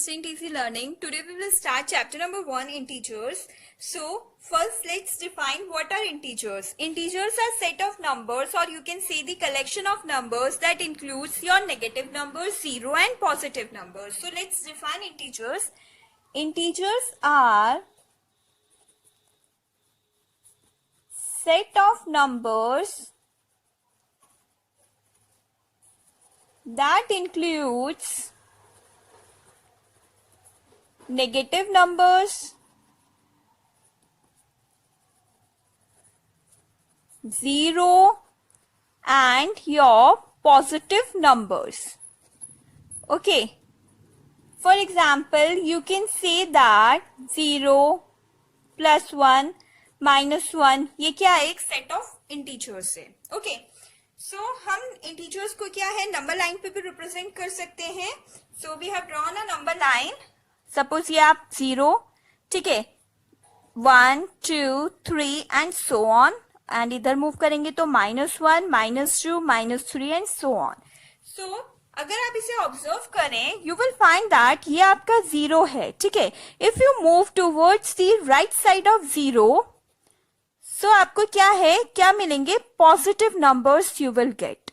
Instant Easy Learning. Today we will start chapter number 1, integers. So first let's define what are integers. Integers are set of numbers, or you can say the collection of numbers that includes your negative numbers, 0 and positive numbers. So let's define integers. Integers are set of numbers that includes negative numbers, 0 and your positive numbers. Okay. For example, you can say that 0 plus 1 minus 1 ये क्या है, एक set of integers है. Okay. So हम integers को क्या है, number line पे भी represent कर सकते हैं. So we have drawn a number line. Suppose ये आप 0, ठीक है, 1, 2, 3 and so on. And इधर move करेंगे तो -1, -2, -3 and so on. So अगर आप इसे ऑब्जर्व करें, यू विल फाइंड दैट ये आपका 0 है, ठीक है. If you move towards the right side of 0, so आपको क्या है, क्या मिलेंगे, positive numbers you will get.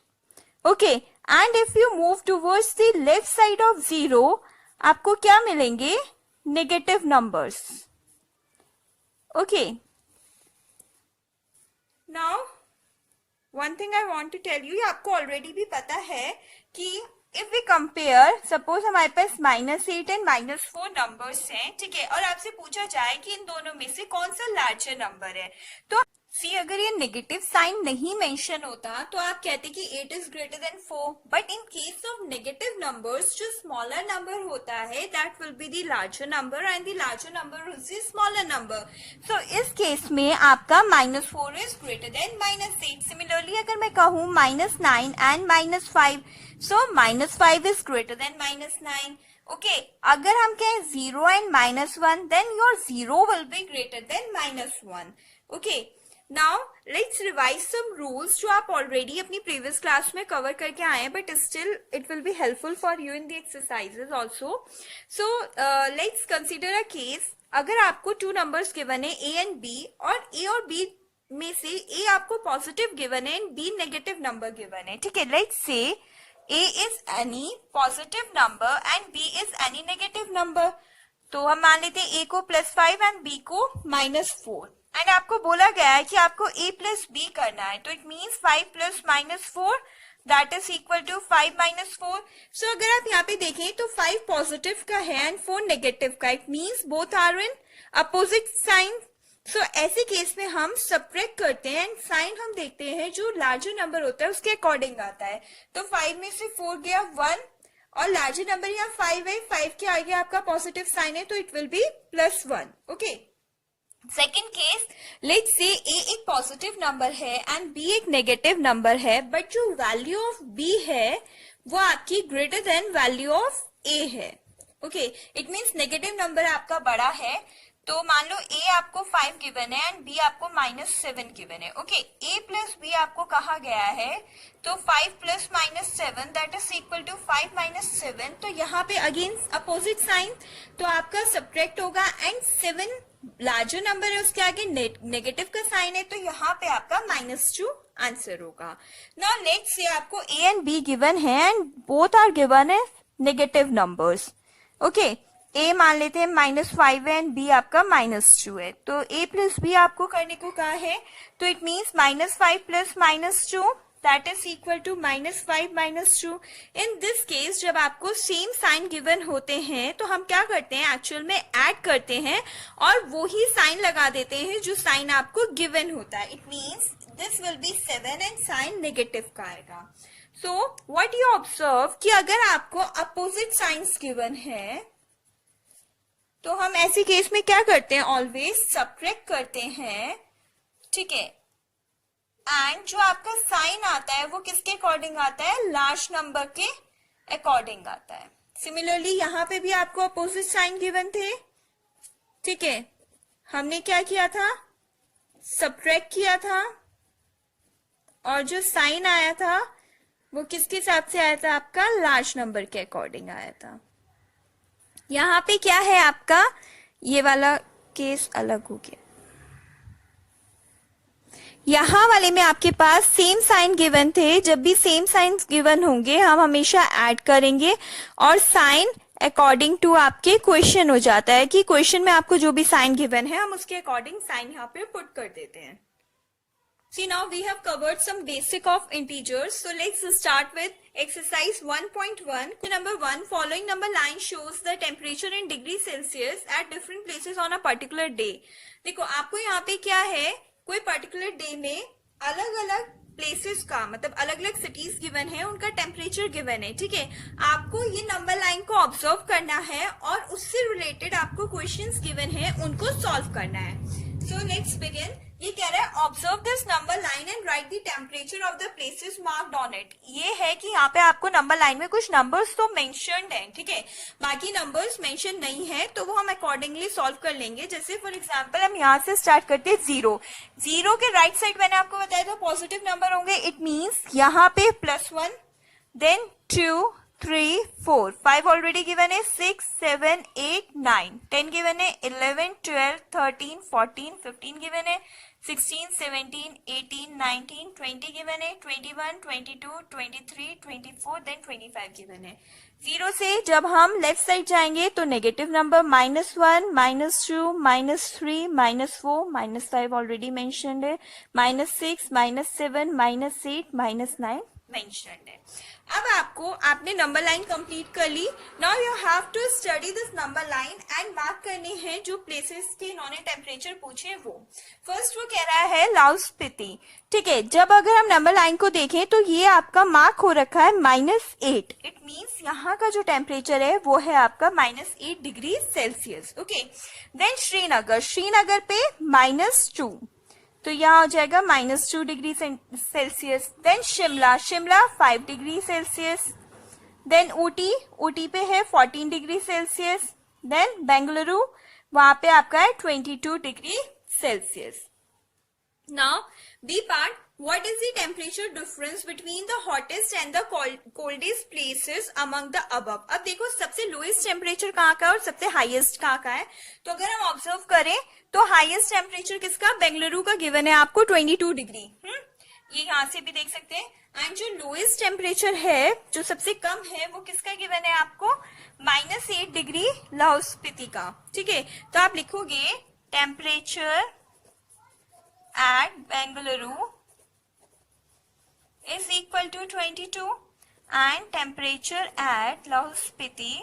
Okay. And if you move towards the left side of 0, आपको क्या मिलेंगे, negative numbers. Okay. Now one thing I want to tell you, ये आपको ऑलरेडी भी पता है कि इफ वी कंपेयर, सपोज हमारे पास -8 एंड -4 नंबर्स हैं, ठीक है, और आपसे पूछा जाए कि इन दोनों में से कौन सा लार्जर नंबर है, तो सी अगर ये नेगेटिव साइन नहीं मेंशन होता तो आप कहते कि 8 is greater than 4. But in case of negative numbers, जो स्मॉलर नंबर होता है that will be the larger number and the larger number is the smaller number. सो इस केस में आपका -4 इज ग्रेटर देन -8. सिमिलरली अगर मैं कहूँ -9 and -5, so -5 is greater than -9. Okay. अगर हम कहें 0 and -1, then your 0 will be greater than -1. Okay. Now let's revise some rules जो आप ऑलरेडी अपनी प्रीवियस क्लास में कवर करके आए हैं, but still it will be helpful for you in the exercises also. So let's consider a case. अगर आपको 2 numbers given है, ए एंड बी, और ए और बी में से ए आपको पॉजिटिव गिवन है and B negative number given है, ठीक है. Let's say A is any positive number and B is any negative number. तो हम मान लेते हैं ए को +5 एंड बी को -4. एंड आपको बोला गया है कि आपको a प्लस बी करना है, तो it means 5 plus -4 that is equal to 5 -4. So अगर आप यहाँ पे देखें तो 5 पॉजिटिव का है एंड 4 नेगेटिव का, it means both are in opposite sign. सो ऐसे केस में हम सब्ट्रैक्ट करते हैं एंड साइन हम देखते हैं जो लार्जर नंबर होता है उसके अकॉर्डिंग आता है. तो 5 में से 4 गया 1, और लार्जर नंबर यहाँ 5 है, 5 के आगे आपका पॉजिटिव साइन है, तो it will be +1. Okay. Second case, let's say A एक पॉजिटिव नंबर है एंड बी एक नेगेटिव नंबर है, बट जो वैल्यू ऑफ बी है वो आपकी greater than value of A है. Okay. It means negative number आपका बड़ा है. तो मान लो ए आपको 5 गिवन है एंड बी आपको -7 गिवन है. ओके. ए प्लस बी आपको कहा गया है, तो 5 plus -7 that is equal to 5 - 7. तो यहाँ पे अगेन अपोजिट साइन, तो आपका सब्ट्रैक्ट होगा एंड 7 लार्जर नंबर है, उसके आगे नेगेटिव का साइन है, तो यहाँ पे आपका -2 आंसर होगा. नाउ लेट्स से आपको ए एंड बी गिवन है एंड बोथ आर गिवन है नेगेटिव नंबर्स. ओके. ए मान लेते हैं -5 है एंड बी आपका -2 है, तो ए प्लस बी आपको करने को कहा है, तो it means -5 plus -2 that is equal to -5 - 2. In this case जब आपको सेम साइन गिवन होते हैं तो हम क्या करते हैं, एक्चुअल में ऐड करते हैं और वो ही साइन लगा देते हैं जो साइन आपको गिवन होता है. It means this will be 7 and sign negative का आएगा. सो व्हाट यू ऑब्जर्व कि अगर आपको अपोजिट साइंस गिवन है तो हम ऐसे केस में क्या करते हैं, ऑलवेज सब्ट्रैक्ट करते हैं, ठीक है. एंड जो आपका साइन आता है वो किसके अकॉर्डिंग आता है, लार्ज नंबर के अकॉर्डिंग आता है. सिमिलरली यहाँ पे भी आपको अपोजिट साइन गिवन थे, ठीक है. हमने क्या किया था, सब्ट्रैक्ट किया था, और जो साइन आया था वो किसके हिसाब से आया था, आपका लार्ज नंबर के अकॉर्डिंग आया था. यहाँ पे क्या है आपका, ये वाला केस अलग हो गया। यहाँ वाले में आपके पास सेम साइन गिवन थे, जब भी सेम साइन गिवन होंगे हम हमेशा ऐड करेंगे और साइन अकॉर्डिंग टू आपके क्वेश्चन हो जाता है कि क्वेश्चन में आपको जो भी साइन गिवन है हम उसके अकॉर्डिंग साइन यहाँ पे पुट कर देते हैं। See, now we have covered some basic of integers. So let's start with exercise 1.1. Number 1, following number line shows the temperature in degree Celsius at different places on a particular day. देखो आपको यहाँ पे क्या है, कोई particular day में अलग अलग प्लेसेस का मतलब अलग अलग सिटीज गिवन है, उनका टेम्परेचर गिवन है, ठीक है। आपको ये नंबर लाइन को ऑब्जर्व करना है और उससे रिलेटेड आपको क्वेश्चंस गिवन है उनको सॉल्व करना है। So let's begin. ये कह रहा है observe this number line and right the temperature of the places marked on it. ये है कि यहाँ पे आपको नंबर लाइन में कुछ नंबर्स तो मेंशन्ड हैं, ठीक है, बाकी नंबर्स मेंशन नहीं है, तो वो हम अकॉर्डिंगली सॉल्व कर लेंगे। जैसे फॉर एग्जांपल हम यहाँ से स्टार्ट करते हैं 0। 0 के राइट साइड मैंने आपको बताया था पॉजिटिव नंबर होंगे, इट मीन्स यहाँ पे +1, देन 2, 3, 4, 5 ऑलरेडी गिवन है, 6, 7, 8, 9, 10 गिवन है, 11, 12, 13, 14, 15 गिवन है, 16, 17, 18, 19, 20 गिवन है, 21, 22, 23, 24, देन 25 गिवन है। 0 से जब हम लेफ्ट साइड जाएंगे तो नेगेटिव नंबर -1, -2, -3, -4, -5 ऑलरेडी मेंशन्ड है, -6, -7, -8, -9 मेंशन्ड है। अब आपने नंबर लाइन कंप्लीट कर ली। Now you have to study this number line and mark करने हैं जो प्लेसेस के इन्होंने टेम्परेचर पूछे वो। फर्स्ट वो कह रहा है लाहौल-स्पीति, ठीक है। जब अगर हम नंबर लाइन को देखें तो ये आपका मार्क हो रखा है -8, इट मीन्स यहाँ का जो टेम्परेचर है वो है आपका -8 degree Celsius, okay. Then Srinagar पे -2, तो यहाँ हो जाएगा -2 degree Celsius. Then Shimla 5 degree Celsius. Then Ooty पे है 14 डिग्री सेल्सियस। देन बेंगलुरु वहां पे आपका है 22 degree Celsius. Now B part, what is the temperature difference between the hottest and the coldest places among the above? अब देखो सबसे लोएस्ट टेम्परेचर कहाँ का है और सबसे हाईएस्ट कहाँ का है। तो अगर हम ऑब्जर्व करें तो हाईएस्ट टेम्परेचर किसका, बेंगलुरु का गिवन है आपको 22 डिग्री, ये यहाँ से भी देख सकते हैं। एंड जो लोएस्ट टेम्परेचर है, जो सबसे कम है, वो किसका गिवन है आपको, -8 डिग्री लाहौल-स्पीति का, ठीक है। तो आप लिखोगे temperature at Bengaluru is equal to 22 and temperature at Lahaul-Spiti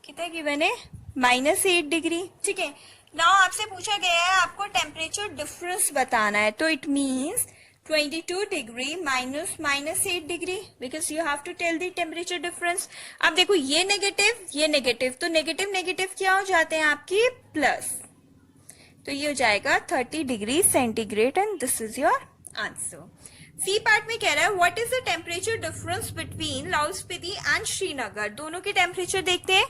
कितना गिवन है, -8 डिग्री, ठीक है। नाउ आपसे पूछा गया है आपको टेम्परेचर डिफरेंस बताना है, तो it means 22 degree minus -8 degree, because you have to tell the temperature difference. अब देखो ये नेगेटिव, तो नेगेटिव क्या हो जाते हैं आपकी प्लस, तो ये हो जाएगा 30 degree centigrade and this is your answer. C part में कह रहा है what is the temperature difference between Lahaul Spiti and Srinagar. दोनों के टेम्परेचर देखते हैं।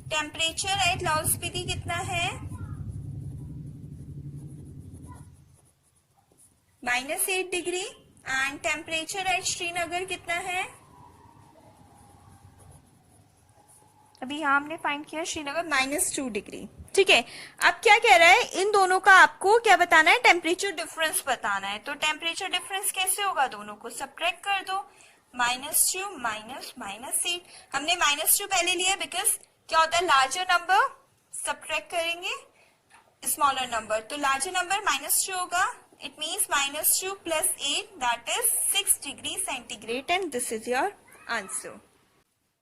टेम्परेचर एट लाहौल-स्पीति कितना है, -8 degree, and temperature at Srinagar कितना है, अभी यहाँ हमने फाइंड किया श्रीनगर -2 डिग्री, ठीक है। अब क्या कह रहा है, इन दोनों का आपको क्या बताना है, टेम्परेचर डिफरेंस बताना है। तो टेम्परेचर डिफरेंस कैसे होगा, दोनों को सब्ट्रैक्ट कर दो, -2 -8। हमने -2 पहले लिया बिकॉज क्या होता है, लार्जर नंबर सब्ट्रैक्ट करेंगे स्मॉलर नंबर, तो लार्जर नंबर -2 होगा, it means -2 + 8 that is 6 degree centigrade and this is your answer.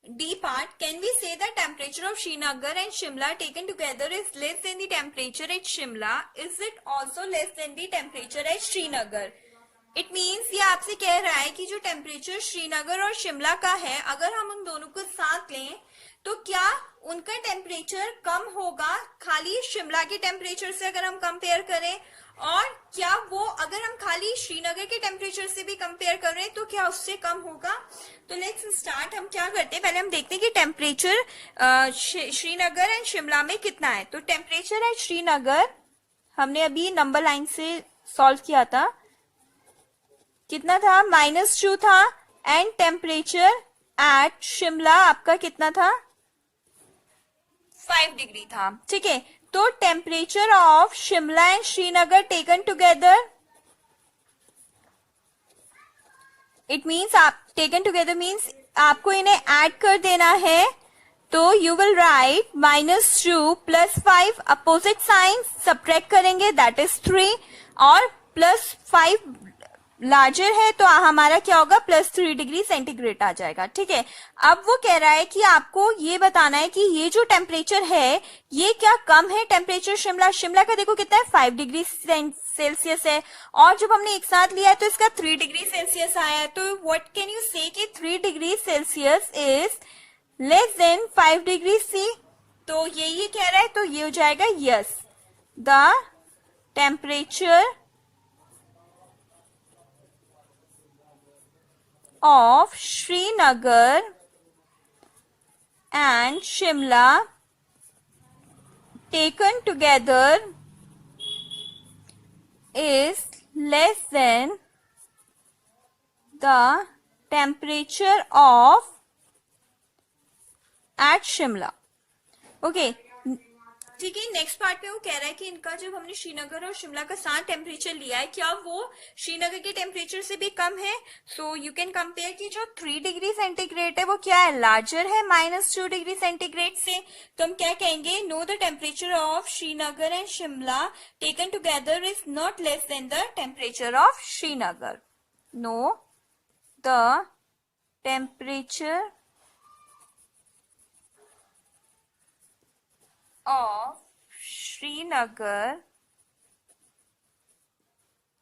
D part, can we say the temperature of Srinagar and Shimla taken together is less than the temperature at Shimla? Is it also less than the temperature at Srinagar? It means ये आपसे कह रहा है कि जो temperature Srinagar और शिमला का है, अगर हम उन दोनों को साथ लें तो क्या उनका टेम्परेचर कम होगा खाली शिमला के टेम्परेचर से अगर हम कंपेयर करें, और क्या वो अगर हम खाली श्रीनगर के टेम्परेचर से भी कंपेयर करें तो क्या उससे कम होगा। तो लेट्स स्टार्ट, हम क्या करते हैं, पहले हम देखते हैं कि टेम्परेचर श्रीनगर एंड शिमला में कितना है। तो टेम्परेचर एट श्रीनगर हमने अभी नंबर लाइन से सॉल्व किया था, कितना था, -2 था, एंड टेम्परेचर एट शिमला आपका कितना था, 5 डिग्री था, ठीक है। तो temperature of Shimla and Srinagar taken together, it means आप टेकन टुगेदर मीन्स आपको इन्हें ऐड कर देना है, तो you will write -2 + 5, opposite sign subtract करेंगे, दैट इज 3, और +5 लार्जर है तो हमारा क्या होगा, +3 डिग्री सेंटीग्रेड आ जाएगा, ठीक है। अब वो कह रहा है कि आपको ये बताना है कि ये जो टेम्परेचर है ये क्या कम है टेम्परेचर शिमला का देखो कितना है, 5 डिग्री सेल्सियस है, और जब हमने एक साथ लिया है तो इसका 3 डिग्री सेल्सियस आया है, तो व्हाट कैन यू से कि 3 degree Celsius is less than 5 degree C, तो ये कह रहा है, तो ये हो जाएगा yes, the temperature of Srinagar and Shimla taken together is less than the temperature of at Shimla. Okay. ठीक है, नेक्स्ट पार्ट में वो कह रहा है कि इनका जब हमने श्रीनगर और शिमला का साथ टेम्परेचर लिया है, क्या वो श्रीनगर के टेम्परेचर से भी कम है, सो यू कैन कंपेयर कि जो 3 डिग्री सेंटीग्रेड है वो क्या है, लार्जर है -2 डिग्री सेंटीग्रेड से, तो हम क्या कहेंगे, know the temperature of Srinagar and Shimla taken together is not less than the temperature of Srinagar, know the temperature of Srinagar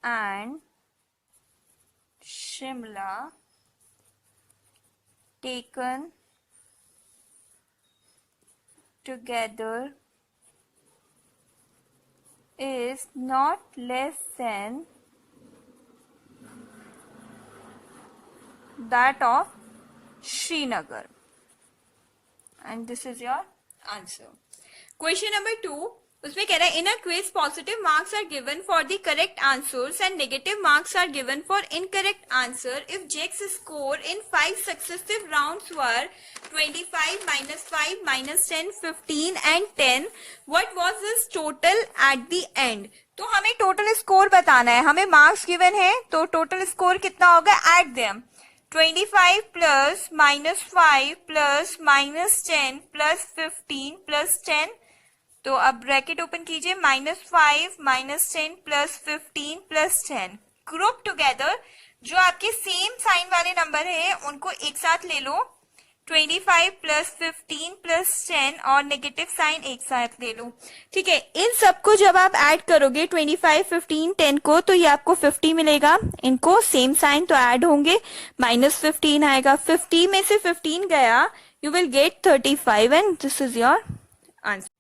and Shimla taken together is not less than that of Srinagar, and this is your answer. Question number 2, उसमें कह रहा है in a quiz positive marks are given for the correct answers and negative marks are given for incorrect answer if Jack's score in 5 successive rounds were 25, -5, -10, 15 and 10, what was his total at the end. तो हमें total score बताना है, हमें marks given है, तो total score कितना होगा at them, 25 + -5 + -10 + 15 + 10, तो अब ब्रैकेट ओपन कीजिए, -5 -10 + 15 + 10, ग्रुप टुगेदर जो आपके सेम साइन वाले नंबर है उनको एक साथ ले लो, 25 + 15 + 10 और नेगेटिव साइन एक साथ ले लो, ठीक है। इन सबको जब आप ऐड करोगे 25, 15, 10 को, तो ये आपको 50 मिलेगा, इनको सेम साइन तो ऐड होंगे, -15 आएगा, 50 में से 15 गया, you will gate 35 and this is your answer.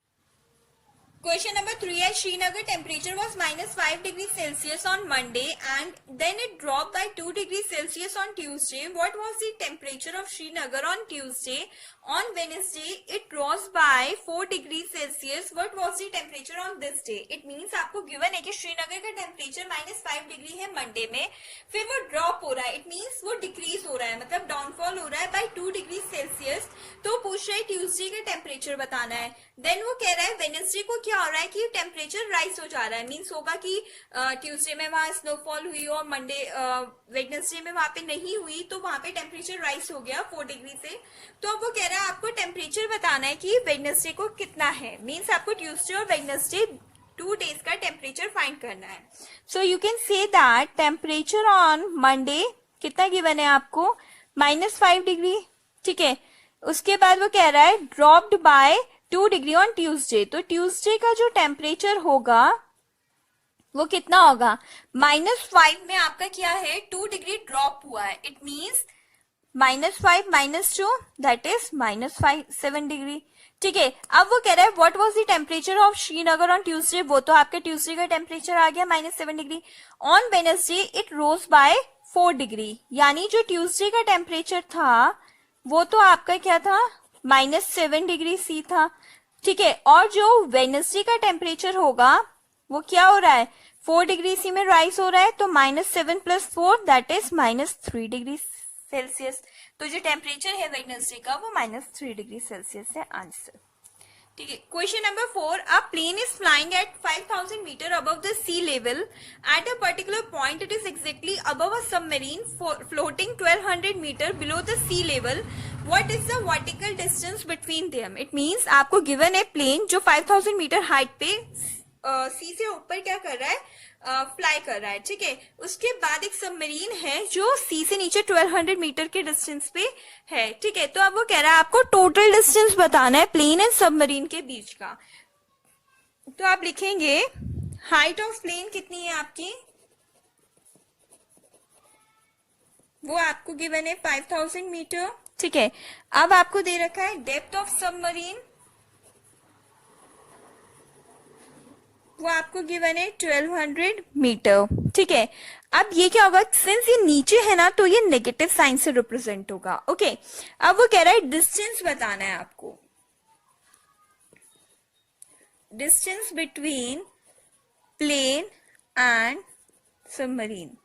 Question number 3 है, Srinagar temperature was -5 degrees Celsius on Monday and then it dropped by 2 degrees Celsius on Tuesday. What was the temperature of Srinagar on Tuesday? On Wednesday it rose by 4 degrees Celsius. What was the temperature on this day? It means आपको given है कि श्रीनगर का temperature -5 degree है Monday में, फिर वो drop हो रहा है, इट मीन्स वो डिक्रीज हो रहा है, मतलब डाउनफॉल हो रहा है बाय 2 डिग्री सेल्सियस, तो पूछ रहा है ट्यूसडे का टेम्परेचर बताना है। देन वो कह रहा है वेडनेसडे को क्या हो रहा है कि टेम्परेचर राइज हो जा रहा है, मीन्स होगा कि ट्यूसडे में वहां स्नोफॉल हुई और मंडे वेडनेसडे में वहां पे नहीं हुई, तो वहां पे टेम्परेचर राइज हो गया 4 डिग्री से। तो अब वो कह रहा है आपको टेम्परेचर बताना है कि वेडनेसडे को कितना है, मीन्स आपको ट्यूसडे और वेडनेसडे 2 डेज का टेम्परेचर फाइंड करना है। So you can say that temperature on Monday कितना गिवन है आपको, -5 डिग्री, ठीक है। उसके बाद वो कह रहा है dropped by 2 degree on Tuesday, तो ट्यूसडे का जो टेम्परेचर होगा वो कितना होगा, -5 में आपका क्या है 2 डिग्री ड्रॉप हुआ है, it means -5 - 2 that is -7 degree, ठीक है। अब वो कह रहा है what was the temperature of Srinagar on Tuesday, वो तो आपके ट्यूसडे का टेम्परेचर आ गया -7 degree, on Wednesday it rose by 4 degree, यानी जो ट्यूसडे का टेम्परेचर था वो तो आपका क्या था -7 डिग्री सी था, ठीक है। और जो वेडनेसडे का टेम्परेचर होगा वो क्या हो रहा है 4 डिग्री सी में राइज हो रहा है, तो -7 + 4 दैट इज -3 डिग्री सेल्सियस। तो जो टेम्परेचर है वेडनेसडे का वो -3 डिग्री सेल्सियस है आंसर। ठीक है, question number 4, a plane is flying at 5000 metre above the sea level at a particular point it is exactly above a submarine floating 1200 metre below the sea level, what is the vertical distance between them. It means आपको given है plane जो 5000 metre height पे सी से ऊपर क्या कर रहा है, फ्लाई कर रहा है। ठीक है, उसके बाद एक सबमरीन है जो सी से नीचे 1200 मीटर के डिस्टेंस पे है। ठीक है, तो अब वो कह रहा है आपको टोटल डिस्टेंस बताना है प्लेन एंड सबमरीन के बीच का। तो आप लिखेंगे हाइट ऑफ प्लेन कितनी है आपकी, वो आपको गिवन है 5000 मीटर। ठीक है, अब आपको दे रखा है डेप्थ ऑफ सबमरीन, वो आपको गिवन है 1200 मीटर। ठीक है, अब ये क्या होगा, सिंस ये नीचे है ना तो ये नेगेटिव साइन से रिप्रेजेंट होगा। ओके, अब वो कह रहा है डिस्टेंस बताना है आपको, distance between plane and submarine.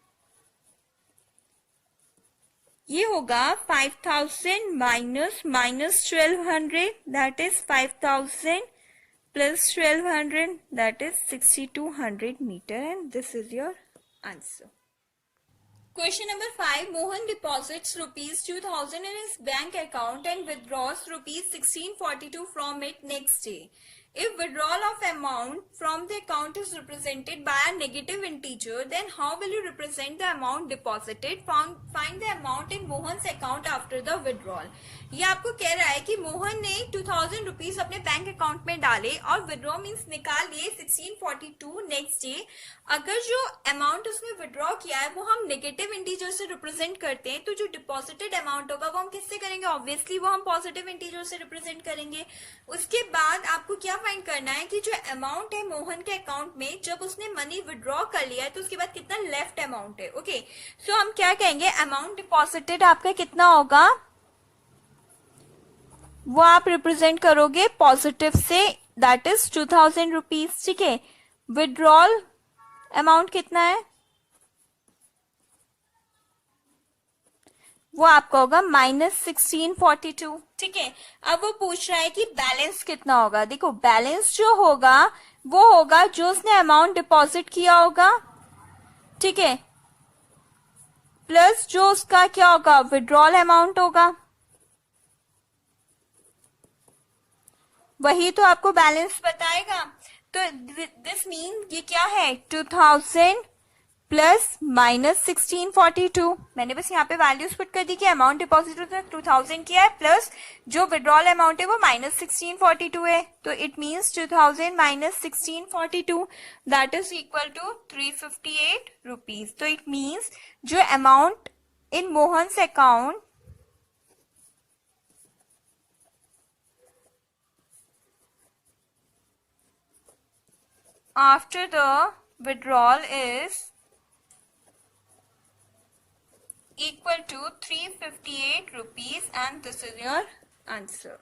ये होगा 5000 minus -1200 that is 5000 plus 1200 that is 6200 meter and this is your answer. Question number 5, Mohan deposits rupees 2000 in his bank account and withdraws rupees 1642 from it next day. If withdrawal of amount from the account is represented by a negative integer, then how will you represent the amount deposited? Find the amount in Mohan's account after the withdrawal. ये आपको कह रहा है कि मोहन ने 2000 rupees अपने bank account में डाले और विड्रॉ मीन्स निकाल लिए 1642 नेक्स्ट डे। अगर जो अमाउंट उसने विड्रॉ किया है वो हम नेगेटिव इंटीजर से रिप्रेजेंट करते हैं, तो जो डिपॉजिटेड अमाउंट होगा वो हम किससे करेंगे, ऑब्वियसली वो हम पॉजिटिव इंटीजर से रिप्रेजेंट करेंगे। उसके बाद आपको क्या फाइंड करना है कि जो अमाउंट है मोहन के अकाउंट में जब उसने मनी विड्रॉ कर लिया है तो उसके बाद कितना लेफ्ट अमाउंट है। ओके, सो हम क्या कहेंगे, अमाउंट डिपॉजिटेड आपका कितना होगा वो आप रिप्रेजेंट करोगे पॉजिटिव से, दैट इज 2000 रुपीज। ठीक है, विड्रॉल अमाउंट कितना है वो आपका होगा -1642। ठीक है, अब वो पूछ रहा है कि बैलेंस कितना होगा। देखो बैलेंस जो होगा वो होगा जो उसने अमाउंट डिपॉजिट किया होगा, ठीक है, प्लस जो उसका क्या होगा विड्रॉल अमाउंट होगा, वही तो आपको बैलेंस बताएगा। तो दिस मीन ये क्या है 2000 प्लस -1642। मैंने बस यहाँ पे वैल्यूज पुट कर दी कि अमाउंट डिपॉजिट 2000 किया है प्लस जो विड्रॉल अमाउंट है वो -1642 है, तो it means 2000 minus 1642 that is equal to 358 rupees. तो इट मीन्स जो amount in Mohan's account after the withdrawal is equal to 358 rupees and this is your answer.